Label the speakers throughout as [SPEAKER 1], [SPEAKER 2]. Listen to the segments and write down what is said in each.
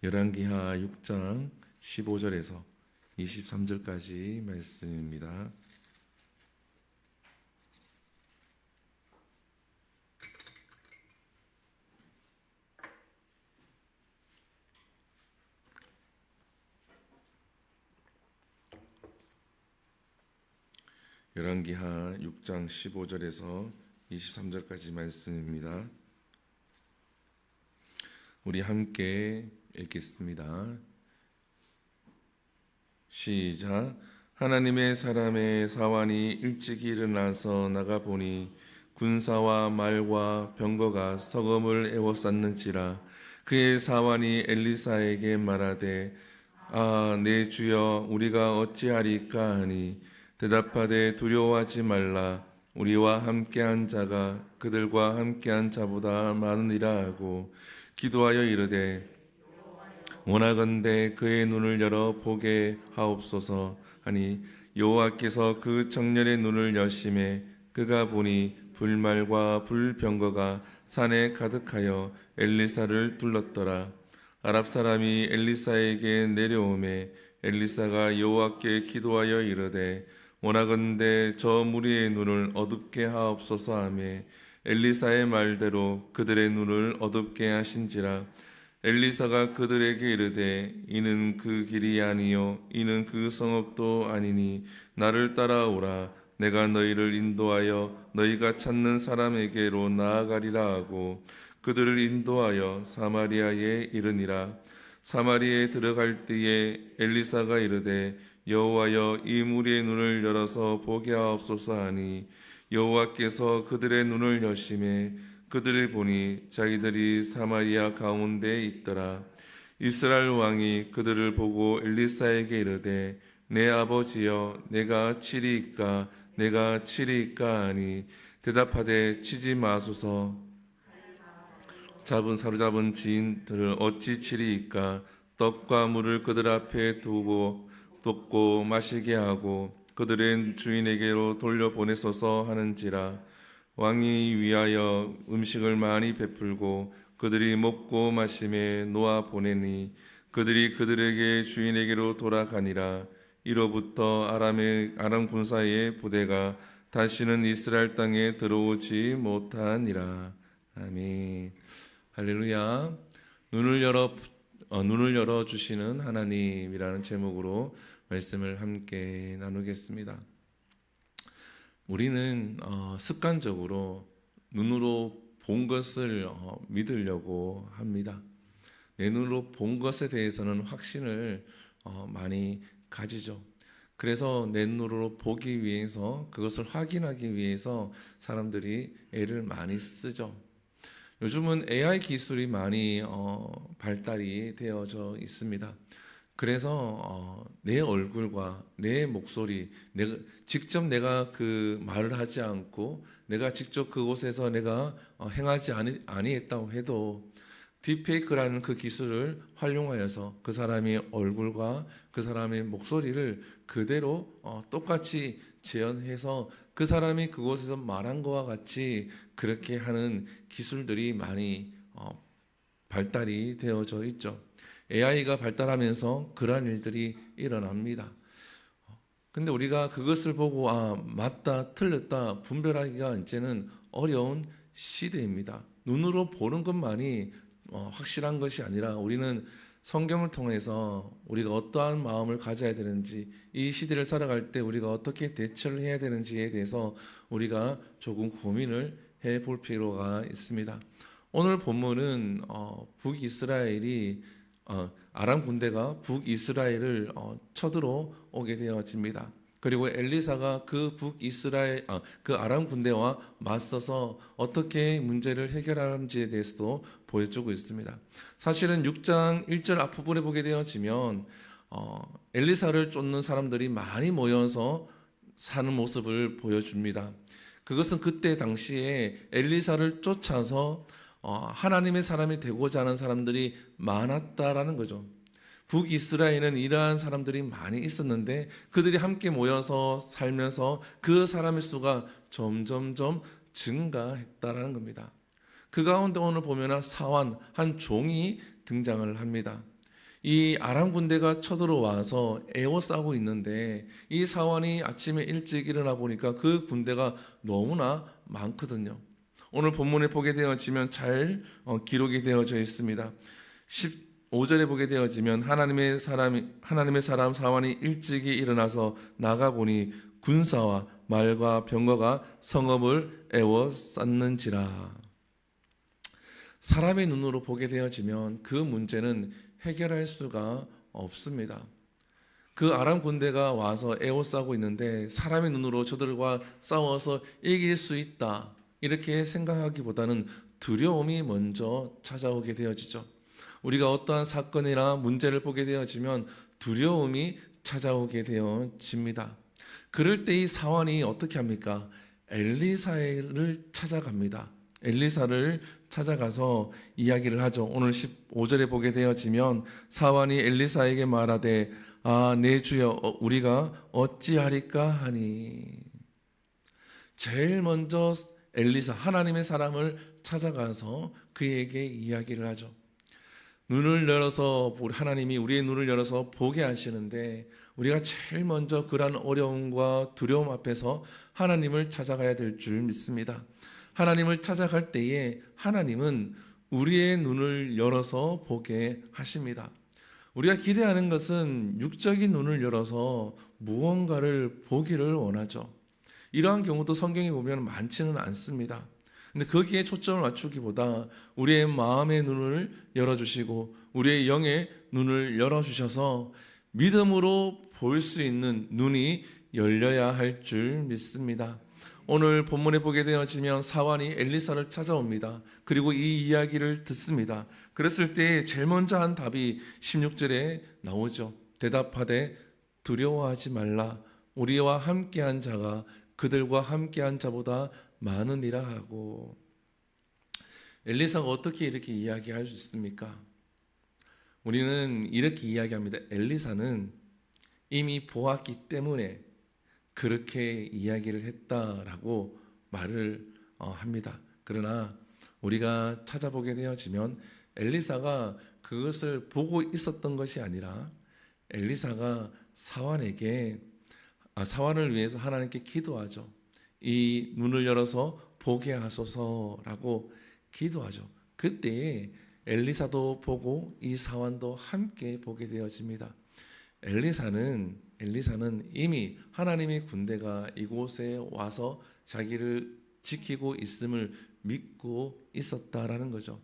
[SPEAKER 1] 열왕기하 6장 15절에서 23절까지 말씀입니다. 열왕기하 6장 15절에서 23절까지 말씀입니다. 우리 함께 읽겠습니다. 시작. 하나님의 사람의 사환이 일찍 일어나서 나가보니 군사와 말과 병거가 서금을 에워쌌는지라. 그의 사환이 엘리사에게 말하되 내 주여 우리가 어찌하리까 하니 대답하되 두려워하지 말라. 우리와 함께한 자가 그들과 함께한 자보다 많으니라 하고 기도하여 이르되 원하건대 그의 눈을 열어 보게 하옵소서 하니 여호와께서 그 청년의 눈을 여심해 그가 보니 불말과 불병거가 산에 가득하여 엘리사를 둘렀더라. 아랍 사람이 엘리사에게 내려오매 엘리사가 여호와께 기도하여 이르되 원하건대 저 무리의 눈을 어둡게 하옵소서 하며 엘리사의 말대로 그들의 눈을 어둡게 하신지라. 엘리사가 그들에게 이르되 이는 그 길이 아니요 이는 그 성읍도 아니니 나를 따라오라. 내가 너희를 인도하여 너희가 찾는 사람에게로 나아가리라 하고 그들을 인도하여 사마리아에 이르니라. 사마리아에 들어갈 때에 엘리사가 이르되 여호와여 이 무리의 눈을 열어서 보게 하옵소서 하니 여호와께서 그들의 눈을 여심해 그들을 보니 자기들이 사마리아 가운데에 있더라. 이스라엘 왕이 그들을 보고 엘리사에게 이르되 내 아버지여 내가 치리이까 내가 치리이까 하니 대답하되 치지 마소서. 사로잡은 지인들을 어찌 치리이까. 떡과 물을 그들 앞에 두고 돕고 마시게 하고 그들의 주인에게로 돌려보내소서 하는지라. 왕이 위하여 음식을 많이 베풀고 그들이 먹고 마심에 놓아 보내니 그들이 그들에게 주인에게로 돌아가니라. 이로부터 아람 군사의 부대가 다시는 이스라엘 땅에 들어오지 못하니라. 아멘. 할렐루야. 눈을 열어 주시는 하나님이라는 제목으로 말씀을 함께 나누겠습니다. 우리는 습관적으로 눈으로 본 것을 믿으려고 합니다. 내 눈으로 본 것에 대해서는 확신을 많이 가지죠. 그래서 내 눈으로 보기 위해서 그것을 확인하기 위해서 사람들이 애를 많이 쓰죠. 요즘은 AI 기술이 많이 발달이 되어져 있습니다. 그래서 내 얼굴과 내 목소리, 직접 내가 그 말을 하지 않고 내가 직접 그곳에서 내가 행하지 아니했다고 해도 딥페이크라는 그 기술을 활용하여서 그 사람의 얼굴과 그 사람의 목소리를 그대로 똑같이 재현해서 그 사람이 그곳에서 말한 것과 같이 그렇게 하는 기술들이 많이 발달이 되어져 있죠. AI가 발달하면서 그러한 일들이 일어납니다. 근데 우리가 그것을 보고 맞다, 틀렸다 분별하기가 이제는 어려운 시대입니다. 눈으로 보는 것만이 확실한 것이 아니라 우리는 성경을 통해서 우리가 어떠한 마음을 가져야 되는지, 이 시대를 살아갈 때 우리가 어떻게 대처를 해야 되는지에 대해서 우리가 조금 고민을 해볼 필요가 있습니다. 오늘 본문은 북이스라엘이 아람 군대가 북이스라엘을 쳐들어 오게 되어집니다. 그리고 엘리사가 그 그 아람 군대와 맞서서 어떻게 문제를 해결하는지에 대해서도 보여주고 있습니다. 사실은 6장 1절 앞부분에 보게 되어지면 엘리사를 쫓는 사람들이 많이 모여서 사는 모습을 보여줍니다. 그것은 그때 당시에 엘리사를 쫓아서 하나님의 사람이 되고자 하는 사람들이 많았다라는 거죠. 북이스라엘은 이러한 사람들이 많이 있었는데 그들이 함께 모여서 살면서 그 사람의 수가 점점점 증가했다라는 겁니다. 그 가운데 오늘 보면 사환, 한 종이 등장을 합니다. 이 아람 군대가 쳐들어와서 에워싸고 있는데 이 사환이 아침에 일찍 일어나 보니까 그 군대가 너무나 많거든요. 오늘 본문에 보게 되어지면 잘 기록이 되어져 있습니다. 15절에 보게 되어지면 하나님의 사람 사환이 일찍이 일어나서 나가보니 군사와 말과 병거가 성읍을 에워쌌는지라. 사람의 눈으로 보게 되어지면 그 문제는 해결할 수가 없습니다. 그 아람 군대가 와서 에워싸고 있는데 사람의 눈으로 저들과 싸워서 이길 수 있다 이렇게 생각하기보다는 두려움이 먼저 찾아오게 되어지죠. 우리가 어떠한 사건이나 문제를 보게 되어지면 두려움이 찾아오게 되어집니다. 그럴 때 이 사환이 어떻게 합니까? 엘리사를 찾아갑니다. 엘리사를 찾아가서 이야기를 하죠. 오늘 15절에 보게 되어지면 사환이 엘리사에게 말하되 내 주여 우리가 어찌하리까 하니. 제일 먼저 엘리사 하나님의 사람을 찾아가서 그에게 이야기를 하죠. 눈을 열어서 하나님이 우리의 눈을 열어서 보게 하시는데 우리가 제일 먼저 그러한 어려움과 두려움 앞에서 하나님을 찾아가야 될 줄 믿습니다. 하나님을 찾아갈 때에 하나님은 우리의 눈을 열어서 보게 하십니다. 우리가 기대하는 것은 육적인 눈을 열어서 무언가를 보기를 원하죠. 이러한 경우도 성경에 보면 많지는 않습니다. 근데 거기에 초점을 맞추기보다 우리의 마음의 눈을 열어주시고 우리의 영의 눈을 열어주셔서 믿음으로 볼 수 있는 눈이 열려야 할 줄 믿습니다. 오늘 본문에 보게 되어지면 사환이 엘리사를 찾아옵니다. 그리고 이 이야기를 듣습니다. 그랬을 때 제일 먼저 한 답이 16절에 나오죠. 대답하되 두려워하지 말라. 우리와 함께한 자가 그들과 함께한 자보다 많으니라 하고. 엘리사가 어떻게 이렇게 이야기할 수 있습니까? 우리는 이렇게 이야기합니다. 엘리사는 이미 보았기 때문에 그렇게 이야기를 했다라고 말을 합니다. 그러나 우리가 찾아보게 되어지면 엘리사가 그것을 보고 있었던 것이 아니라 엘리사가 사환을 위해서 하나님께 기도하죠. 이 눈을 열어서 보게 하소서라고 기도하죠. 그때에 엘리사도 보고 이 사환도 함께 보게 되어집니다. 엘리사는 이미 하나님의 군대가 이곳에 와서 자기를 지키고 있음을 믿고 있었다라는 거죠.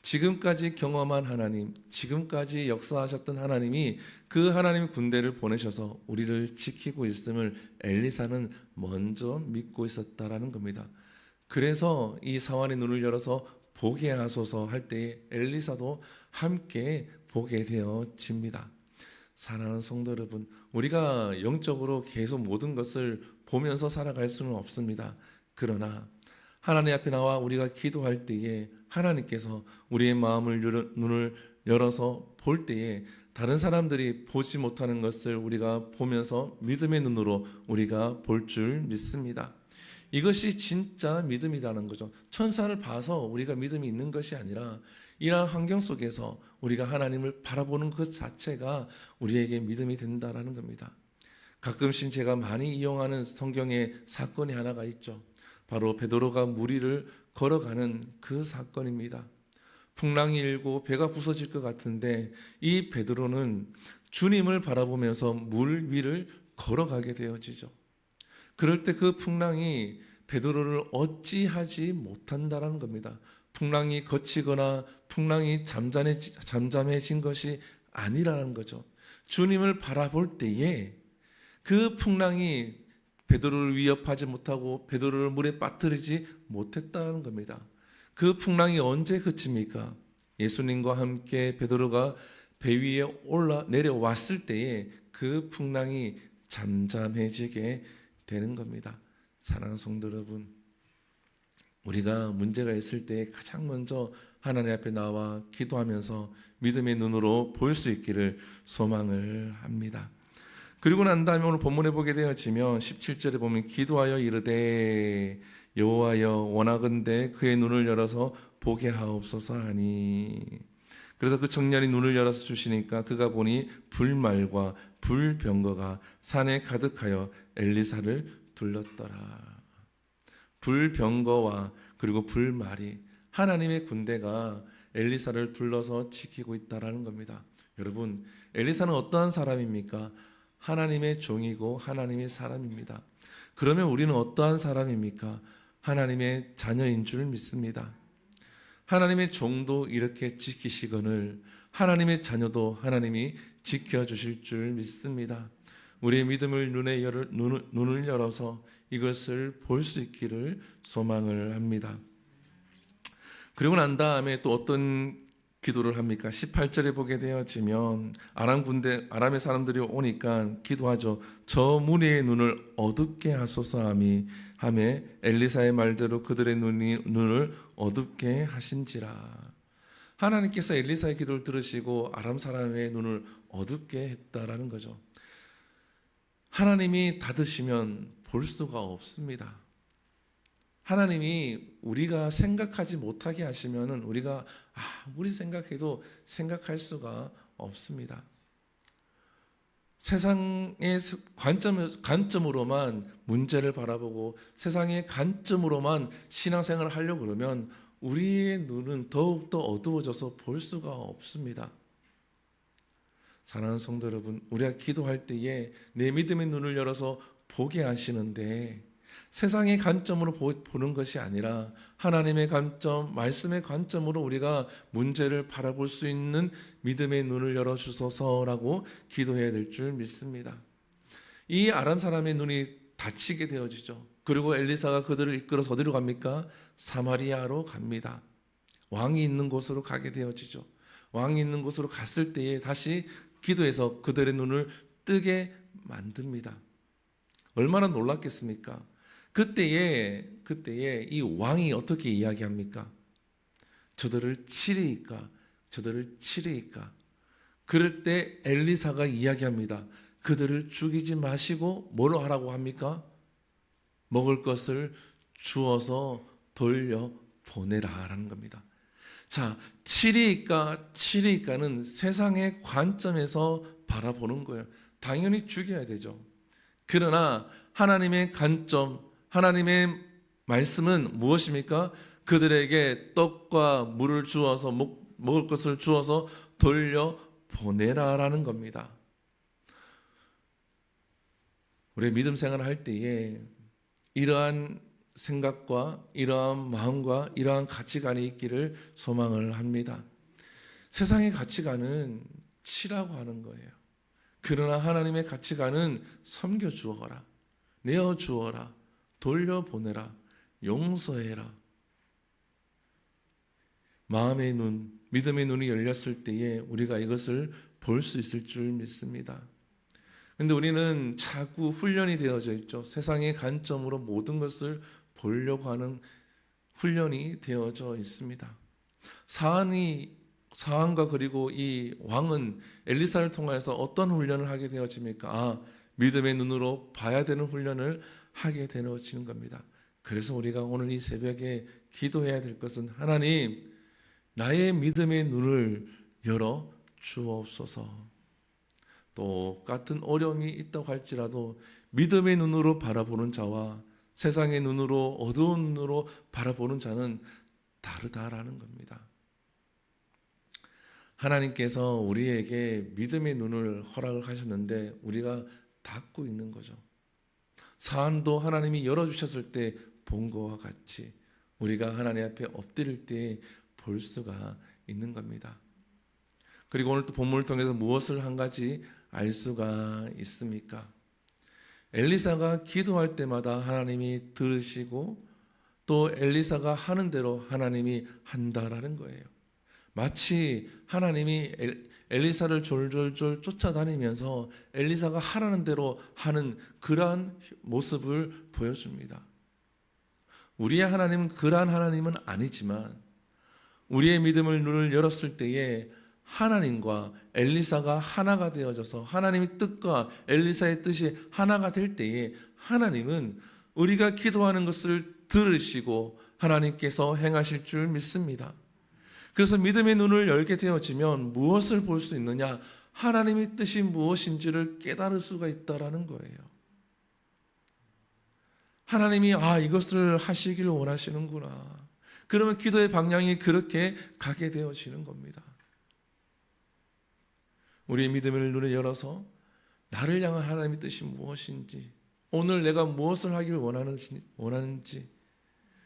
[SPEAKER 1] 지금까지 경험한 하나님, 지금까지 역사하셨던 하나님이 그 하나님의 군대를 보내셔서 우리를 지키고 있음을 엘리사는 먼저 믿고 있었다라는 겁니다. 그래서 이 사환의 눈을 열어서 보게 하소서 할 때에 엘리사도 함께 보게 되어집니다. 사랑하는 성도 여러분, 우리가 영적으로 계속 모든 것을 보면서 살아갈 수는 없습니다. 그러나 하나님 앞에 나와 우리가 기도할 때에 하나님께서 우리의 눈을 열어서 볼 때에 다른 사람들이 보지 못하는 것을 우리가 보면서 믿음의 눈으로 우리가 볼 줄 믿습니다. 이것이 진짜 믿음이라는 거죠. 천사를 봐서 우리가 믿음이 있는 것이 아니라 이러한 환경 속에서 우리가 하나님을 바라보는 것 자체가 우리에게 믿음이 된다라는 겁니다. 가끔씩 제가 많이 이용하는 성경의 사건이 하나가 있죠. 바로 베드로가 물 위를 걸어가는 그 사건입니다. 풍랑이 일고 배가 부서질 것 같은데 이 베드로는 주님을 바라보면서 물 위를 걸어가게 되어지죠. 그럴 때 그 풍랑이 베드로를 어찌하지 못한다라는 겁니다. 풍랑이 거치거나 풍랑이 잠잠해진 것이 아니라는 거죠. 주님을 바라볼 때에 그 풍랑이 베드로를 위협하지 못하고 베드로를 물에 빠뜨리지 못했다는 겁니다. 그 풍랑이 언제 그칩니까? 예수님과 함께 베드로가 배 위에 내려왔을 때에 그 풍랑이 잠잠해지게 되는 겁니다. 사랑하는 성도 여러분, 우리가 문제가 있을 때 가장 먼저 하나님 앞에 나와 기도하면서 믿음의 눈으로 볼 수 있기를 소망을 합니다. 그리고 난 다음에 오늘 본문에 보게 되어지면 17절에 보면 기도하여 이르되 여호와여 원하건대 그의 눈을 열어서 보게 하옵소서 하니. 그래서 그 청년이 눈을 열어서 주시니까 그가 보니 불말과 불병거가 산에 가득하여 엘리사를 둘렀더라. 불병거와 그리고 불말이 하나님의 군대가 엘리사를 둘러서 지키고 있다라는 겁니다. 여러분, 엘리사는 어떠한 사람입니까? 하나님의 종이고 하나님의 사람입니다. 그러면 우리는 어떠한 사람입니까? 하나님의 자녀인 줄 믿습니다. 하나님의 종도 이렇게 지키시거늘 하나님의 자녀도 하나님이 지켜주실 줄 믿습니다. 우리의 믿음을 눈을 열어서 이것을 볼 수 있기를 소망을 합니다. 그리고 난 다음에 또 어떤 기도를 합니까? 18절에 보게 되어지면 아람의 사람들이 오니까 기도하죠. 저 무리의 눈을 어둡게 하소서 하매 엘리사의 말대로 그들의 눈을 어둡게 하신지라. 하나님께서 엘리사의 기도를 들으시고 아람 사람의 눈을 어둡게 했다라는 거죠. 하나님이 닫으시면 볼 수가 없습니다. 하나님이 우리가 생각하지 못하게 하시면은 우리가 아무리 생각해도 생각할 수가 없습니다. 세상의 관점으로만 문제를 바라보고 세상의 관점으로만 신앙생활을 하려고 그러면 우리의 눈은 더욱더 어두워져서 볼 수가 없습니다. 사랑하는 성도 여러분, 우리가 기도할 때에 내 믿음의 눈을 열어서 보게 하시는데 세상의 관점으로 보는 것이 아니라 하나님의 관점, 말씀의 관점으로 우리가 문제를 바라볼 수 있는 믿음의 눈을 열어주소서라고 기도해야 될 줄 믿습니다. 이 아람 사람의 눈이 닫히게 되어지죠. 그리고 엘리사가 그들을 이끌어서 어디로 갑니까? 사마리아로 갑니다. 왕이 있는 곳으로 가게 되어지죠. 왕이 있는 곳으로 갔을 때에 다시 기도해서 그들의 눈을 뜨게 만듭니다. 얼마나 놀랐겠습니까? 그때에 이 왕이 어떻게 이야기합니까? 저들을 치리이까? 그럴 때 엘리사가 이야기합니다. 그들을 죽이지 마시고 뭐로 하라고 합니까? 먹을 것을 주어서 돌려 보내라라는 겁니다. 자, 치리이까는 세상의 관점에서 바라보는 거예요. 당연히 죽여야 되죠. 그러나 하나님의 관점, 하나님의 말씀은 무엇입니까? 그들에게 떡과 물을 주어서 먹을 것을 주어서 돌려 보내라라는 겁니다. 우리 믿음 생활을 할 때에 이러한 생각과 이러한 마음과 이러한 가치관이 있기를 소망을 합니다. 세상의 가치관은 치라고 하는 거예요. 그러나 하나님의 가치관은 섬겨주어라, 내어주어라, 돌려보내라, 용서해라. 마음의 눈, 믿음의 눈이 열렸을 때에 우리가 이것을 볼 수 있을 줄 믿습니다. 그런데 우리는 자꾸 훈련이 되어져 있죠. 세상의 관점으로 모든 것을 보려고 하는 훈련이 되어져 있습니다. 사안과 그리고 이 왕은 엘리사를 통해서 어떤 훈련을 하게 되어집니까? 믿음의 눈으로 봐야 되는 훈련을 하게 되어지는 겁니다. 그래서 우리가 오늘 이 새벽에 기도해야 될 것은 하나님, 나의 믿음의 눈을 열어 주옵소서. 똑같은 어려움이 있다고 할지라도 믿음의 눈으로 바라보는 자와 세상의 눈으로, 어두운 눈으로 바라보는 자는 다르다라는 겁니다. 하나님께서 우리에게 믿음의 눈을 허락을 하셨는데 우리가 닫고 있는 거죠. 사안도 하나님이 열어주셨을 때 본 것과 같이 우리가 하나님 앞에 엎드릴 때 볼 수가 있는 겁니다. 그리고 오늘 또 본문을 통해서 무엇을 한 가지 알 수가 있습니까? 엘리사가 기도할 때마다 하나님이 들으시고 또 엘리사가 하는 대로 하나님이 한다라는 거예요. 마치 하나님이 엘리사를 졸졸졸 쫓아다니면서 엘리사가 하라는 대로 하는 그러한 모습을 보여줍니다. 우리의 하나님은 그러한 하나님은 아니지만 우리의 믿음을 눈을 열었을 때에 하나님과 엘리사가 하나가 되어져서 하나님의 뜻과 엘리사의 뜻이 하나가 될 때에 하나님은 우리가 기도하는 것을 들으시고 하나님께서 행하실 줄 믿습니다. 그래서 믿음의 눈을 열게 되어지면 무엇을 볼 수 있느냐? 하나님의 뜻이 무엇인지를 깨달을 수가 있다라는 거예요. 하나님이 이것을 하시길 원하시는구나. 그러면 기도의 방향이 그렇게 가게 되어지는 겁니다. 우리의 믿음의 눈을 열어서 나를 향한 하나님의 뜻이 무엇인지, 오늘 내가 무엇을 하기를 원하는지,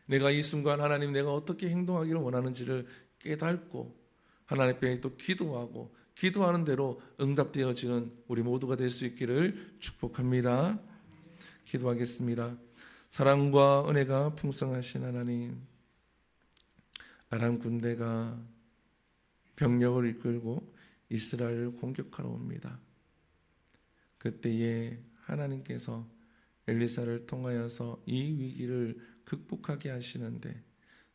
[SPEAKER 1] 내가 이 순간 하나님 내가 어떻게 행동하기를 원하는지를 깨닫고 하나님 앞에 또 기도하고 기도하는 대로 응답되어지는 우리 모두가 될 수 있기를 축복합니다. 기도하겠습니다. 사랑과 은혜가 풍성하신 하나님, 아람 군대가 병력을 이끌고 이스라엘을 공격하러 옵니다. 그때에 하나님께서 엘리사를 통하여서 이 위기를 극복하게 하시는데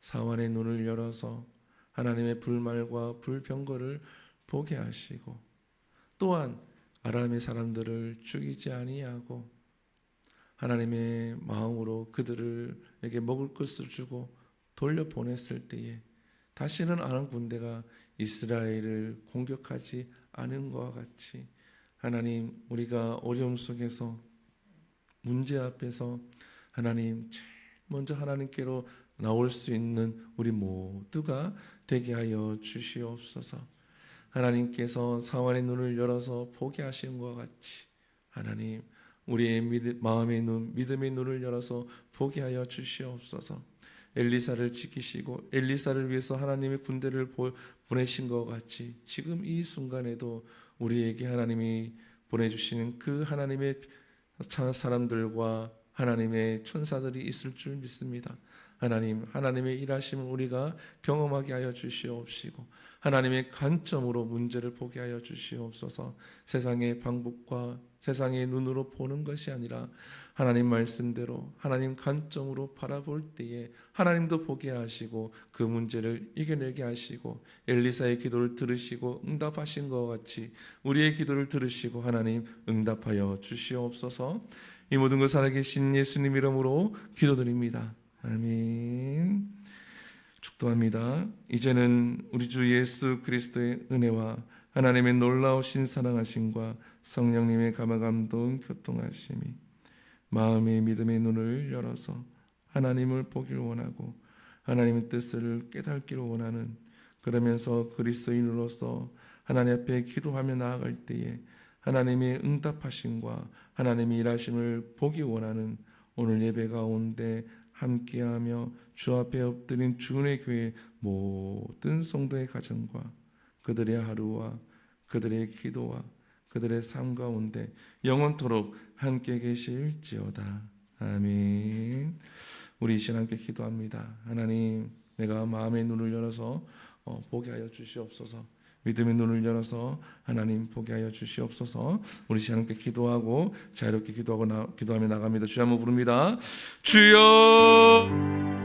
[SPEAKER 1] 사환의 눈을 열어서 하나님의 불말과 불병거를 보게 하시고, 또한 아람의 사람들을 죽이지 아니하고 하나님의 마음으로 그들에게 먹을 것을 주고 돌려보냈을 때에 다시는 아람 군대가 이스라엘을 공격하지 않은 것과 같이, 하나님, 우리가 어려움 속에서 문제 앞에서 하나님 제일 먼저 하나님께로 나올 수 있는 우리 모두가 되게 하여 주시옵소서. 하나님께서 사환의 눈을 열어서 보게 하신 것과 같이 하나님, 우리의 마음의 눈, 믿음의 눈을 열어서 보게 하여 주시옵소서. 엘리사를 지키시고 엘리사를 위해서 하나님의 군대를 보내신 것 같이 지금 이 순간에도 우리에게 하나님이 보내주시는 그 하나님의 사람들과 하나님의 천사들이 있을 줄 믿습니다. 하나님, 하나님의 일하심을 우리가 경험하게 하여 주시옵시고 하나님의 관점으로 문제를 보게 하여 주시옵소서. 세상의 방법과 세상의 눈으로 보는 것이 아니라 하나님 말씀대로 하나님 관점으로 바라볼 때에 하나님도 보게 하시고 그 문제를 이겨내게 하시고 엘리사의 기도를 들으시고 응답하신 것 같이 우리의 기도를 들으시고 하나님 응답하여 주시옵소서. 이 모든 것 살아계신 예수님 이름으로 기도드립니다. 아멘. 축도합니다. 이제는 우리 주 예수 그리스도의 은혜와 하나님의 놀라우신 사랑하심과 성령님의 감화감동 교통하심이 마음의 믿음의 눈을 열어서 하나님을 보기를 원하고 하나님의 뜻을 깨닫기를 원하는, 그러면서 그리스도인으로서 하나님 앞에 기도하며 나아갈 때에 하나님의 응답하심과 하나님의 일하심을 보기 원하는 오늘 예배 가운데 함께하며 주 앞에 엎드린 주의 교회 모든 성도의 가정과 그들의 하루와 그들의 기도와 그들의 삶 가운데 영원토록 함께 계실지어다. 아멘. 우리 이 시간 함께 기도합니다. 하나님, 내가 마음의 눈을 열어서 보게 하여 주시옵소서. 믿음의 눈을 열어서 하나님 보게 하여 주시옵소서. 우리 시간 함께 기도하고 자유롭게 기도하며 나갑니다. 주여 한번 부릅니다. 주여